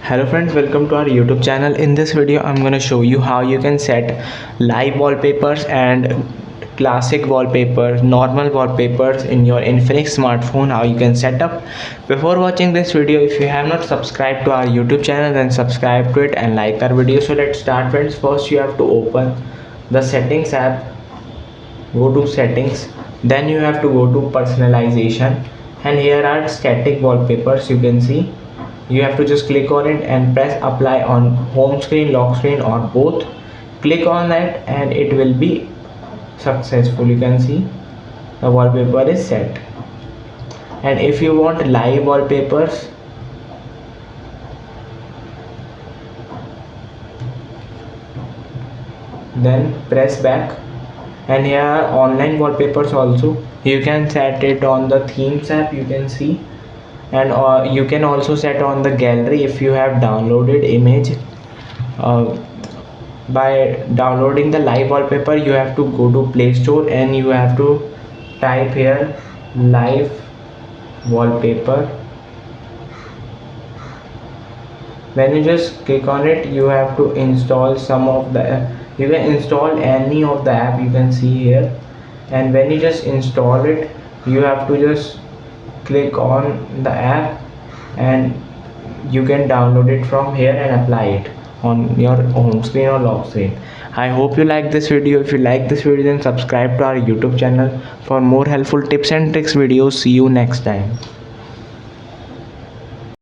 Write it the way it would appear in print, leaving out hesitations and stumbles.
Hello friends, welcome to our YouTube channel. In this video I'm going to show you how you can set live wallpapers and classic wallpapers, normal wallpapers in your Infinix smartphone, how you can set up. Before watching this video, if you have not subscribed to our YouTube channel, then subscribe to it and like our video. So let's start friends. First you have to open the settings app, go to settings, then you have to go to personalization, and here are static wallpapers. You can see you have to just click on it and press apply on home screen, lock screen, or both. Click on that and it will be successful. You can see the wallpaper is set. And if you want live wallpapers, then press back, and here are online wallpapers also. You can set it on the themes app, you can see, and you can also set on the gallery if you have downloaded image. By downloading the live wallpaper, you have to go to Play Store and you have to type here live wallpaper. When you just click on it, you have to install some of the, you can install any of the app, you can see here. And when you just install it, you have to just click on the app and you can download it from here and apply it on your home screen or lock screen. I hope you like this video. If you like this video, then subscribe to our YouTube channel for more helpful tips and tricks videos. See you next time.